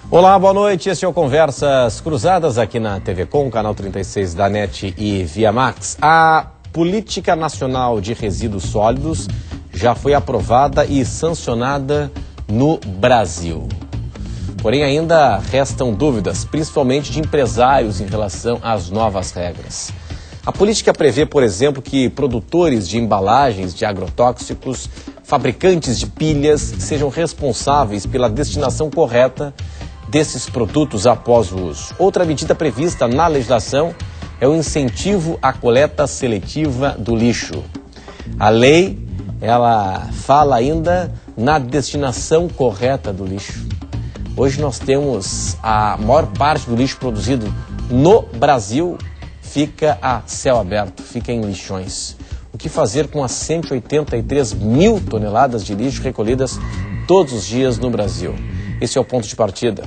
Olá, boa noite. Este é o Conversas Cruzadas aqui na TV Com, canal 36 da NET e Via Max. A Política Nacional de Resíduos Sólidos já foi aprovada e sancionada no Brasil. Porém, ainda restam dúvidas, principalmente de empresários em relação às novas regras. A política prevê, por exemplo, que produtores de embalagens de agrotóxicos, fabricantes de pilhas, sejam responsáveis pela destinação correta desses produtos após o uso. Outra medida prevista na legislação é o incentivo à coleta seletiva do lixo. A lei, ela fala ainda na destinação correta do lixo. Hoje nós temos a maior parte do lixo produzido no Brasil fica a céu aberto, fica em lixões. O que fazer com as 183 mil toneladas de lixo recolhidas todos os dias no Brasil? Esse é o ponto de partida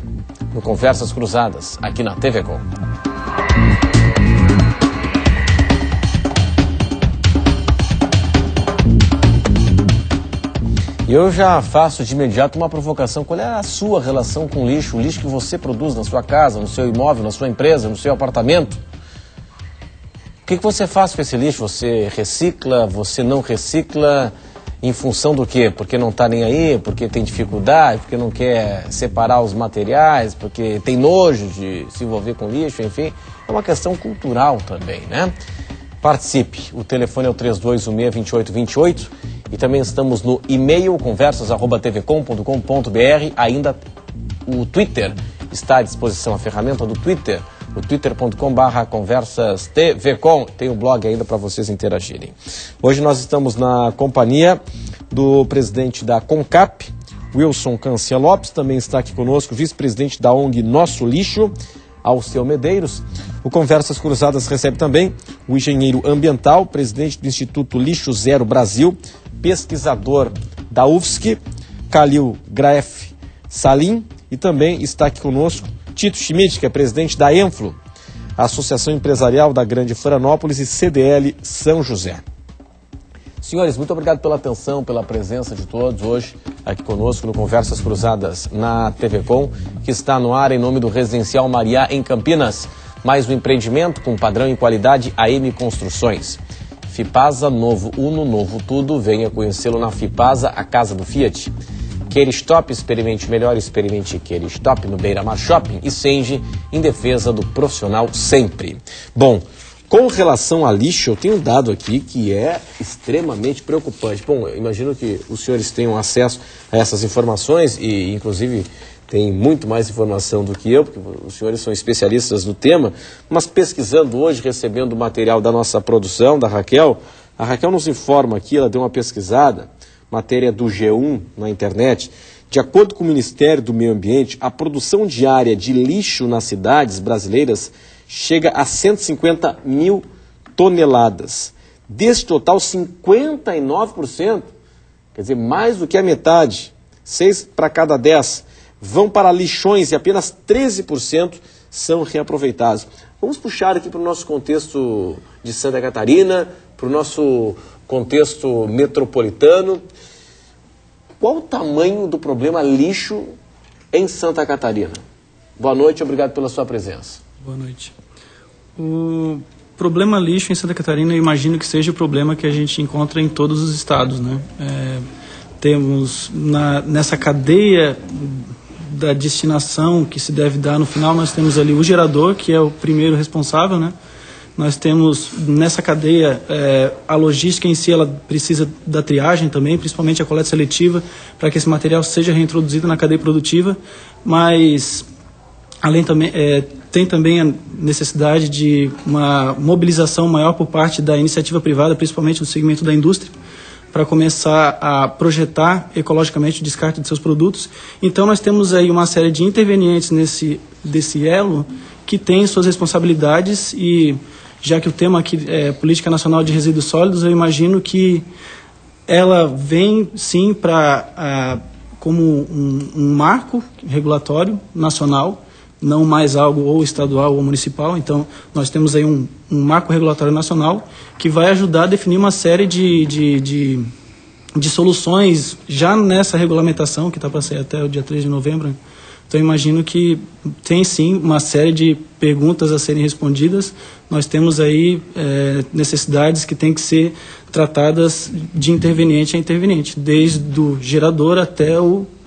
no Conversas Cruzadas, aqui na TV Com. E eu já faço de imediato uma provocação. Qual é a sua relação com o lixo que você produz na sua casa, no seu imóvel, na sua empresa, no seu apartamento? O que você faz com esse lixo? Você recicla, você não recicla? Em função do quê? Porque não está nem aí, porque tem dificuldade, porque não quer separar os materiais, porque tem nojo de se envolver com lixo, enfim. É uma questão cultural também, né? Participe. O telefone é o 3216-2828 e também estamos no e-mail conversas@tvcom.com.br. Ainda o Twitter está à disposição, a ferramenta do Twitter, o twitter.com/conversastvcom. Tem um blog ainda para vocês interagirem. Hoje nós estamos na companhia do presidente da CONCAP, Wilson Cancia Lopes. Também está aqui conosco o vice-presidente da ONG Nosso Lixo, Alceu Medeiros. O Conversas Cruzadas recebe também o engenheiro ambiental, presidente do Instituto Lixo Zero Brasil, pesquisador da UFSC, Khalil Graef Salim, e também está aqui conosco Tito Schmidt, que é presidente da ENFLO, a Associação Empresarial da Grande Florianópolis, e CDL São José. Senhores, muito obrigado pela atenção, pela presença de todos hoje aqui conosco no Conversas Cruzadas na TV Com, que está no ar em nome do Residencial Mariá em Campinas. Mais um empreendimento com padrão e qualidade AM Construções. Fipasa, novo Uno, novo tudo. Venha conhecê-lo na Fipasa, a casa do Fiat. Kerstop, experimente melhor, experimente Kerstop no Beira Mar Shopping. E Senge, em defesa do profissional sempre. Bom, com relação a lixo, eu tenho um dado aqui que é extremamente preocupante. Bom, eu imagino que os senhores tenham acesso a essas informações e, inclusive, tem muito mais informação do que eu, porque os senhores são especialistas no tema, mas pesquisando hoje, recebendo material da nossa produção, da Raquel, a Raquel nos informa aqui, ela deu uma pesquisada, matéria do G1 na internet. De acordo com o Ministério do Meio Ambiente, a produção diária de lixo nas cidades brasileiras chega a 150 mil toneladas. Desse total, 59%, quer dizer, mais do que a metade, 6 para cada 10, vão para lixões e apenas 13% são reaproveitados. Vamos puxar aqui para o nosso contexto de Santa Catarina, para o nosso contexto metropolitano. Qual o tamanho do problema lixo em Santa Catarina? Boa noite, obrigado pela sua presença. Boa noite. O problema lixo em Santa Catarina, eu imagino que seja o problema que a gente encontra em todos os estados, né? Temos nessa cadeia da destinação que se deve dar no final, nós temos ali o gerador, que é o primeiro responsável, né? Nós temos nessa cadeia a logística em si, ela precisa da triagem também, principalmente a coleta seletiva, para que esse material seja reintroduzido na cadeia produtiva, mas além também, tem também a necessidade de uma mobilização maior por parte da iniciativa privada, principalmente no segmento da indústria, para começar a projetar ecologicamente o descarte de seus produtos. Então nós temos aí uma série de intervenientes desse elo que tem suas responsabilidades, e já que o tema aqui é Política Nacional de Resíduos Sólidos, eu imagino que ela vem sim como um marco regulatório nacional, não mais algo ou estadual ou municipal. Então nós temos aí um marco regulatório nacional que vai ajudar a definir uma série de soluções já nessa regulamentação que está para sair até o dia 3 de novembro Então, imagino que tem sim uma série de perguntas a serem respondidas. Nós temos aí necessidades que têm que ser tratadas de interveniente a interveniente, desde o gerador até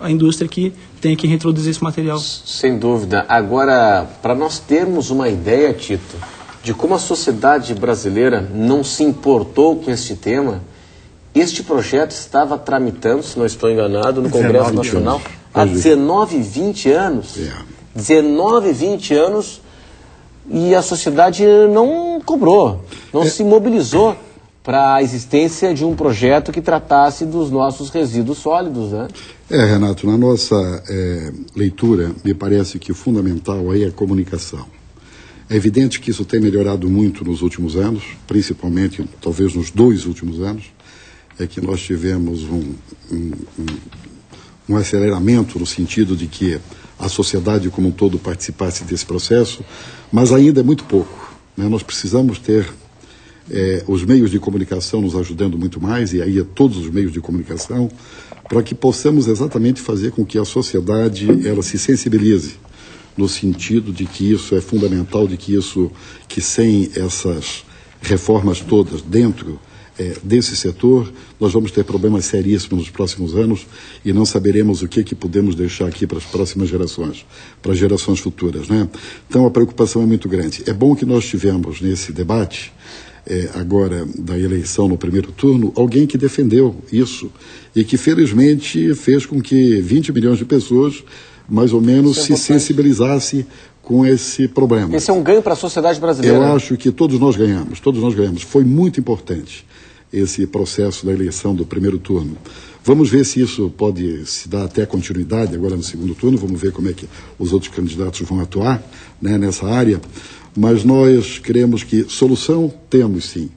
a indústria que tem que reintroduzir esse material. Sem dúvida. Agora, para nós termos uma ideia, Tito, de como a sociedade brasileira não se importou com este tema, este projeto estava tramitando, se não estou enganado, no Congresso Nacional há 19, 20 anos. 19, 20 anos e a sociedade não cobrou, não se mobilizou para a existência de um projeto que tratasse dos nossos resíduos sólidos, né? Renato, na nossa leitura, me parece que o fundamental aí é a comunicação. É evidente que isso tem melhorado muito nos últimos anos, principalmente, talvez nos 2 últimos anos, é que nós tivemos um aceleramento no sentido de que a sociedade como um todo participasse desse processo, mas ainda é muito pouco, né? Nós precisamos ter os meios de comunicação nos ajudando muito mais, e aí é todos os meios de comunicação, para que possamos exatamente fazer com que a sociedade ela se sensibilize no sentido de que isso é fundamental, de que sem essas reformas todas dentro desse setor, nós vamos ter problemas seríssimos nos próximos anos e não saberemos o que podemos deixar aqui para as próximas gerações, para as gerações futuras, né? Então a preocupação é muito grande. É bom que nós tivemos nesse debate agora da eleição no primeiro turno, alguém que defendeu isso e que felizmente fez com que 20 milhões de pessoas mais ou menos se sensibilizasse com esse problema. Esse é um ganho para a sociedade brasileira. Eu acho que todos nós ganhamos. Foi muito importante esse processo da eleição do primeiro turno. Vamos ver se isso pode se dar até continuidade agora no segundo turno, vamos ver como é que os outros candidatos vão atuar, né, nessa área. Mas nós queremos que solução temos sim.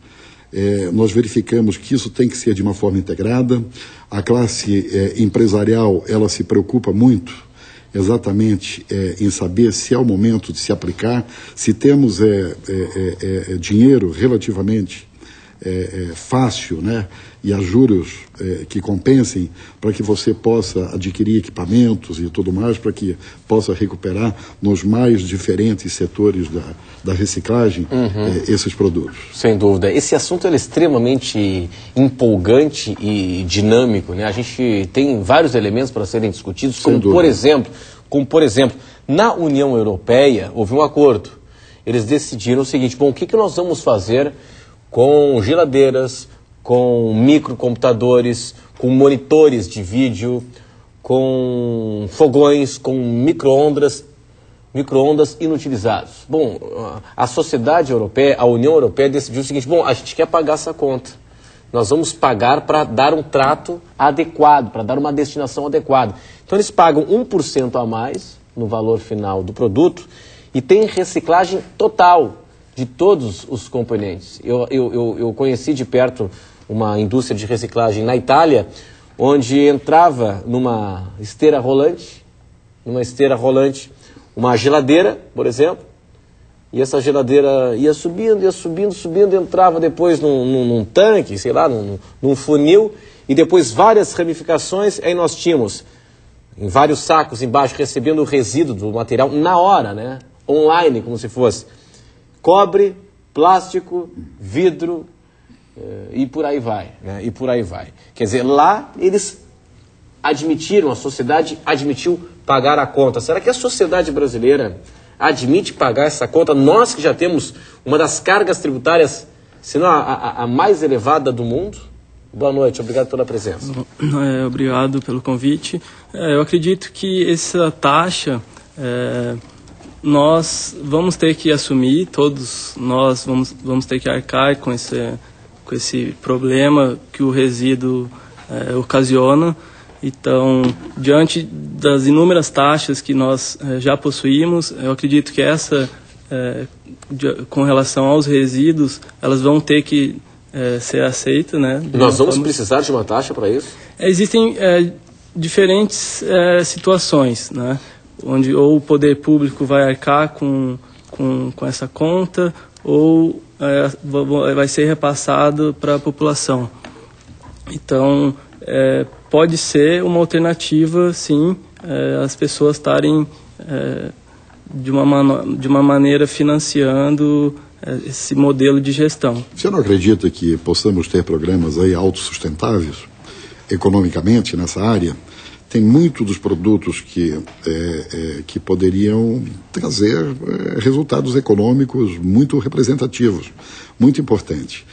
Nós verificamos que isso tem que ser de uma forma integrada. A classe empresarial, ela se preocupa muito exatamente em saber se é o momento de se aplicar, se temos dinheiro relativamente fácil, né, e a juros que compensem para que você possa adquirir equipamentos e tudo mais, para que possa recuperar nos mais diferentes setores da reciclagem esses produtos. Sem dúvida. Esse assunto é extremamente empolgante e dinâmico, né? A gente tem vários elementos para serem discutidos, como por exemplo, na União Europeia houve um acordo. Eles decidiram o seguinte: bom, o que nós vamos fazer com geladeiras, com microcomputadores, com monitores de vídeo, com fogões, com micro-ondas inutilizados. Bom, a sociedade europeia, a União Europeia decidiu o seguinte: bom, a gente quer pagar essa conta. Nós vamos pagar para dar um trato adequado, para dar uma destinação adequada. Então eles pagam 1% a mais no valor final do produto e tem reciclagem total de todos os componentes. Eu conheci de perto uma indústria de reciclagem na Itália, onde entrava numa esteira rolante, uma geladeira, por exemplo, e essa geladeira ia subindo, entrava depois num tanque, sei lá, num funil, e depois várias ramificações. Aí nós tínhamos em vários sacos embaixo, recebendo o resíduo do material na hora, né? Online, como se fosse cobre, plástico, vidro, e por aí vai, né? E por aí vai. Quer dizer, lá eles admitiram, a sociedade admitiu pagar a conta. Será que a sociedade brasileira admite pagar essa conta? Nós que já temos uma das cargas tributárias, se não a mais elevada do mundo. Boa noite, obrigado pela presença. Obrigado pelo convite. Eu acredito que essa taxa nós vamos ter que assumir, todos nós vamos ter que arcar com esse problema que o resíduo ocasiona. Então, diante das inúmeras taxas que nós já possuímos, eu acredito que essa, com relação aos resíduos, elas vão ter que ser aceitas, né? Nós vamos precisar de uma taxa para isso? Existem diferentes situações, né? Onde ou o poder público vai arcar com essa conta, ou vai ser repassado para a população. Então, pode ser uma alternativa, sim, as pessoas estarem de uma maneira financiando esse modelo de gestão. Você não acredita que possamos ter programas aí autossustentáveis economicamente nessa área? Tem muito dos produtos que poderiam trazer resultados econômicos muito representativos, muito importantes.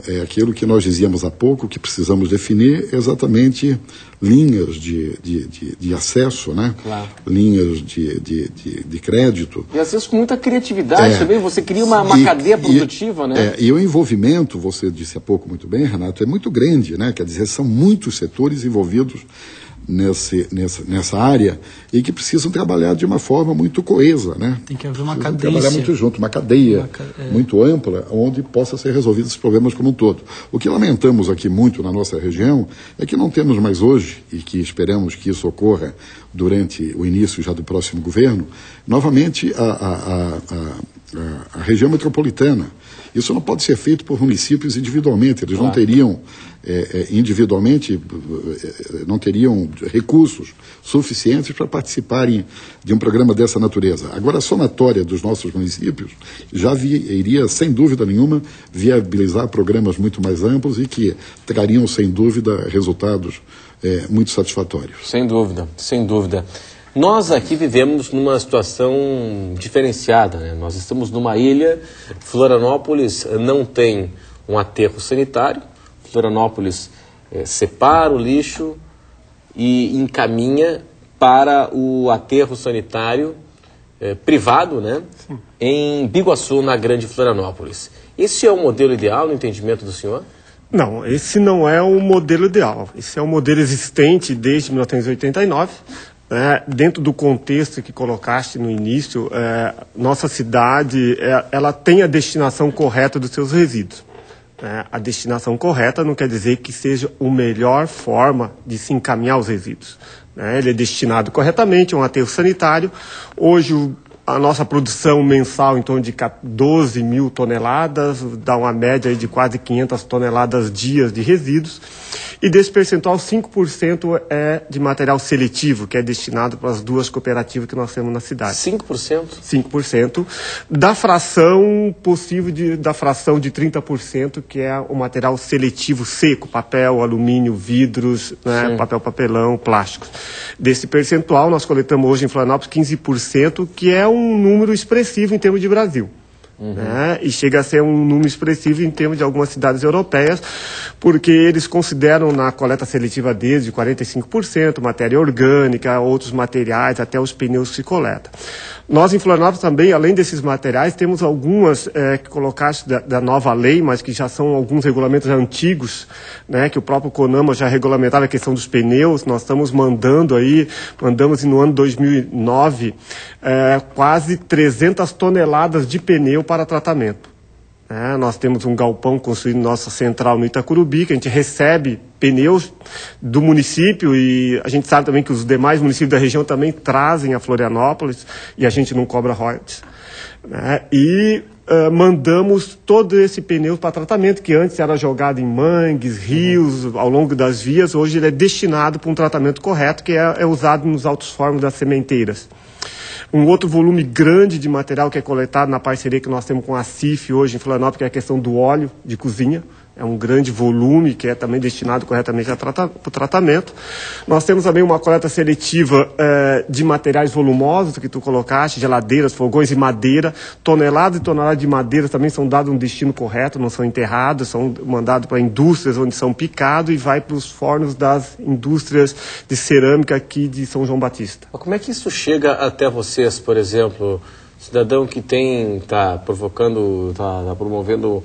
É aquilo que nós dizíamos há pouco, que precisamos definir exatamente linhas de acesso, né? Claro. Linhas de crédito. E às vezes com muita criatividade também, você cria uma cadeia produtiva, né? E o envolvimento, você disse há pouco muito bem, Renato, é muito grande, né? Quer dizer, são muitos setores envolvidos nessa área e que precisam trabalhar de uma forma muito coesa, né? Tem que haver uma cadeia. Trabalhar muito junto, uma cadeia muito ampla, onde possa ser resolvidos os problemas como um todo. O que lamentamos aqui muito na nossa região é que não temos mais hoje, e que esperamos que isso ocorra durante o início já do próximo governo, novamente a região metropolitana. Isso não pode ser feito por municípios individualmente, eles não teriam individualmente, não teriam recursos suficientes para participarem de um programa dessa natureza. Agora, a somatória dos nossos municípios já iria, sem dúvida nenhuma, viabilizar programas muito mais amplos e que trariam, sem dúvida, resultados muito satisfatórios. Sem dúvida, sem dúvida. Nós aqui vivemos numa situação diferenciada, né? Nós estamos numa ilha, Florianópolis não tem um aterro sanitário, Florianópolis separa o lixo e encaminha para o aterro sanitário privado, né? Sim. Em Biguaçu, na Grande Florianópolis. Esse é o modelo ideal no entendimento do senhor? Não, esse não é o modelo ideal. Esse é um modelo existente desde 1989. Dentro do contexto que colocaste no início, nossa cidade ela tem a destinação correta dos seus resíduos. A destinação correta não quer dizer que seja a melhor forma de se encaminhar os resíduos. Ele é destinado corretamente a um aterro sanitário. Hoje a nossa produção mensal em torno de 12 mil toneladas, dá uma média de quase 500 toneladas dias de resíduos. E desse percentual, 5% é de material seletivo, que é destinado para as duas cooperativas que nós temos na cidade. 5%? 5%. Da fração possível, da fração de 30%, que é o material seletivo seco, papel, alumínio, vidros, né, papelão, plásticos. Desse percentual, nós coletamos hoje em Florianópolis 15%, que é um número expressivo em termos de Brasil. E chega a ser um número expressivo em termos de algumas cidades europeias, porque eles consideram na coleta seletiva deles de 45%, matéria orgânica, outros materiais, até os pneus que se coletam. Nós em Florianópolis também, além desses materiais, temos algumas que colocaste da nova lei, mas que já são alguns regulamentos antigos, né, que o próprio CONAMA já regulamentava a questão dos pneus. Nós estamos mandamos no ano 2009 quase 300 toneladas de pneu para tratamento. Nós temos um galpão construído em nossa central no Itacurubi, que a gente recebe pneus do município, e a gente sabe também que os demais municípios da região também trazem a Florianópolis, e a gente não cobra royalties. Mandamos todo esse pneu para tratamento, que antes era jogado em mangues, rios, ao longo das vias. Hoje ele é destinado para um tratamento correto, que é usado nos altos fornos das sementeiras. Um outro volume grande de material que é coletado na parceria que nós temos com a CIF hoje em Florianópolis, que é a questão do óleo de cozinha. É um grande volume que é também destinado corretamente para o tratamento. Nós temos também uma coleta seletiva de materiais volumosos, que tu colocaste, geladeiras, fogões e madeira. Toneladas e toneladas de madeira também são dadas um destino correto, não são enterrados, são mandados para indústrias onde são picados e vai para os fornos das indústrias de cerâmica aqui de São João Batista. Como é que isso chega até vocês, por exemplo, cidadão que está promovendo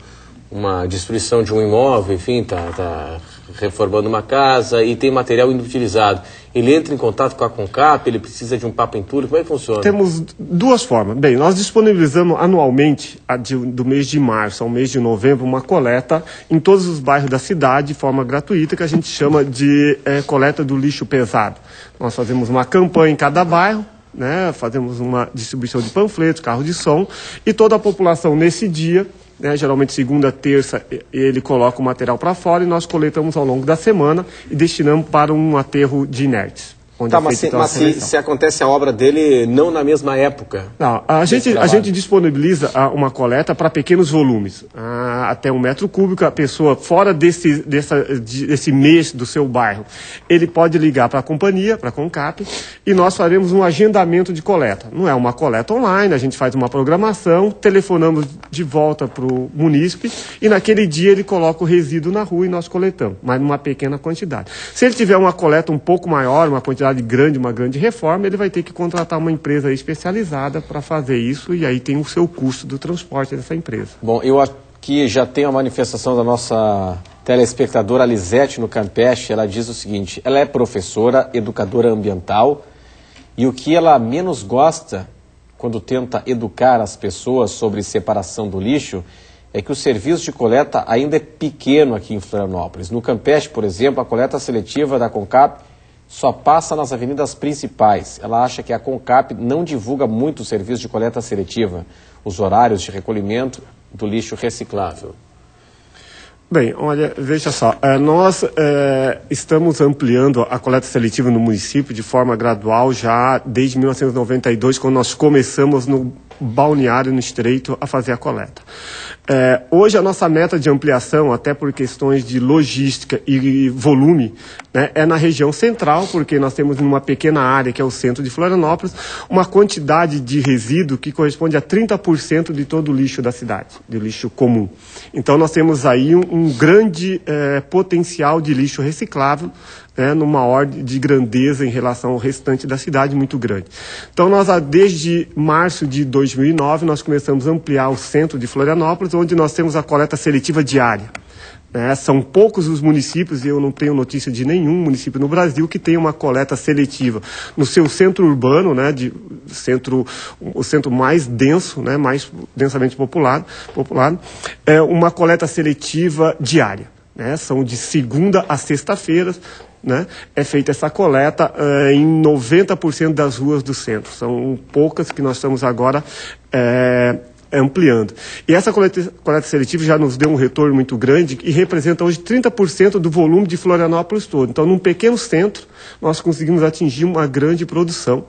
uma destruição de um imóvel, enfim, está reformando uma casa e tem material inutilizado. Ele entra em contato com a CONCAP, ele precisa de um papintura, como é que funciona? Temos duas formas. Bem, nós disponibilizamos anualmente, do mês de março ao mês de novembro, uma coleta em todos os bairros da cidade, de forma gratuita, que a gente chama de coleta do lixo pesado. Nós fazemos uma campanha em cada bairro, né, fazemos uma distribuição de panfletos, carro de som, e toda a população nesse dia, geralmente segunda, terça, ele coloca o material para fora e nós coletamos ao longo da semana e destinamos para um aterro de inertes. onde Tá, mas se acontece a obra dele não na mesma época? Não, a gente disponibiliza uma coleta para pequenos volumes, até 1 metro cúbico. A pessoa, fora desse mês do seu bairro, ele pode ligar para a companhia, para a CONCAP, e nós faremos um agendamento de coleta. Não é uma coleta online, a gente faz uma programação, telefonamos de volta para o munícipe, e naquele dia ele coloca o resíduo na rua e nós coletamos, mas numa pequena quantidade. Se ele tiver uma coleta um pouco maior, uma quantidade grande, uma grande reforma, ele vai ter que contratar uma empresa especializada para fazer isso, e aí tem o seu custo do transporte dessa empresa. Bom, eu aqui já tenho a manifestação da nossa telespectadora Lisete no Campeche. Ela diz o seguinte: ela é professora, educadora ambiental, e o que ela menos gosta quando tenta educar as pessoas sobre separação do lixo é que o serviço de coleta ainda é pequeno aqui em Florianópolis. No Campeche, por exemplo, a coleta seletiva da CONCAP só passa nas avenidas principais. Ela acha que a CONCAP não divulga muito o serviço de coleta seletiva, os horários de recolhimento do lixo reciclável. Bem, olha, veja só, nós estamos ampliando a coleta seletiva no município de forma gradual já desde 1992, quando nós começamos no balneário, no Estreito, a fazer a coleta. Hoje a nossa meta de ampliação, até por questões de logística e volume, né, é na região central, porque nós temos numa pequena área, que é o centro de Florianópolis, uma quantidade de resíduo que corresponde a 30% de todo o lixo da cidade, de lixo comum. Então nós temos aí um grande potencial de lixo reciclável, numa ordem de grandeza em relação ao restante da cidade muito grande. Então nós, desde março de 2009, nós começamos a ampliar o centro de Florianópolis, onde nós temos a coleta seletiva diária. São poucos os municípios, e eu não tenho notícia de nenhum município no Brasil que tenha uma coleta seletiva no seu centro urbano, né, o centro mais denso, né, mais densamente populado, uma coleta seletiva diária. São de segunda a sexta-feira, né, é feita essa coleta em 90% das ruas do centro. São poucas que nós estamos agora ampliando. E essa coleta seletiva já nos deu um retorno muito grande e representa hoje 30% do volume de Florianópolis todo. Então, num pequeno centro, nós conseguimos atingir uma grande produção.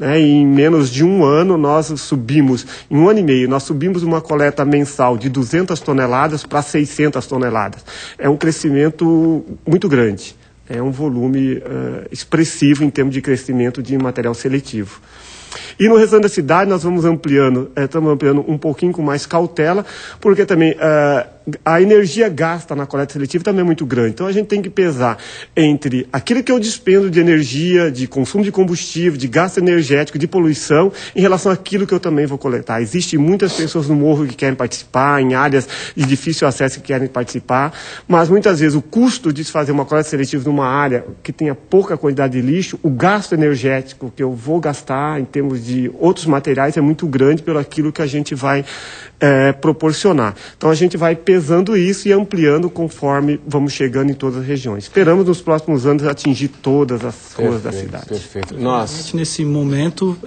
Em menos de um ano, nós subimos, em 1 ano e meio, nós subimos uma coleta mensal de 200 toneladas para 600 toneladas. É um crescimento muito grande. É um volume expressivo em termos de crescimento de material seletivo. E no restante da cidade nós vamos estamos ampliando um pouquinho com mais cautela, porque também a energia gasta na coleta seletiva também é muito grande. Então a gente tem que pesar entre aquilo que eu despendo de energia, de consumo de combustível, de gasto energético, de poluição, em relação àquilo que eu também vou coletar. Existem muitas pessoas no morro que querem participar, em áreas de difícil acesso que querem participar, mas muitas vezes o custo de se fazer uma coleta seletiva numa área que tenha pouca quantidade de lixo, o gasto energético que eu vou gastar em termos de outros materiais é muito grande pelo aquilo que a gente vai proporcionar. Então a gente vai pesando isso e ampliando conforme vamos chegando em todas as regiões. Esperamos nos próximos anos atingir todas as ruas da cidade. Perfeito. Nesse momento,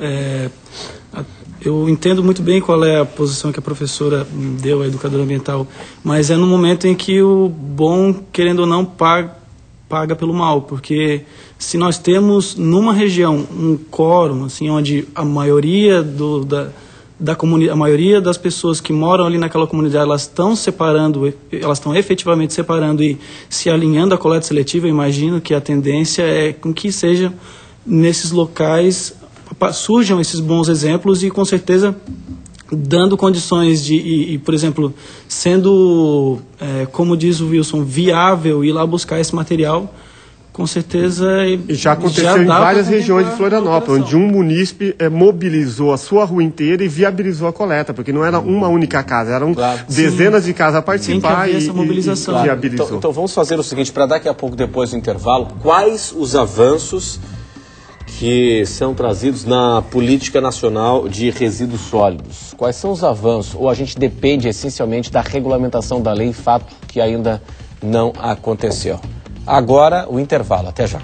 eu entendo muito bem qual é a posição que a professora deu, a educadora ambiental, mas é no momento em que o bom, querendo ou não, paga pelo mal, porque se nós temos numa região um quórum, assim, onde a maioria a maioria das pessoas que moram ali naquela comunidade, elas estão efetivamente separando e se alinhando à coleta seletiva, eu imagino que a tendência é com que seja nesses locais surjam esses bons exemplos e com certeza dando condições de, por exemplo, sendo, como diz o Wilson, viável ir lá buscar esse material, com certeza. E já aconteceu em várias regiões de Florianópolis, onde um munícipe mobilizou a sua rua inteira e viabilizou a coleta, porque não era uma única casa, eram dezenas de casas a participar essa mobilização. E viabilizou. Então vamos fazer o seguinte, para daqui a pouco, depois do intervalo, quais os avanços que são trazidos na política nacional de resíduos sólidos? Quais são os avanços? Ou a gente depende essencialmente da regulamentação da lei, fato que ainda não aconteceu? Agora o intervalo, até já.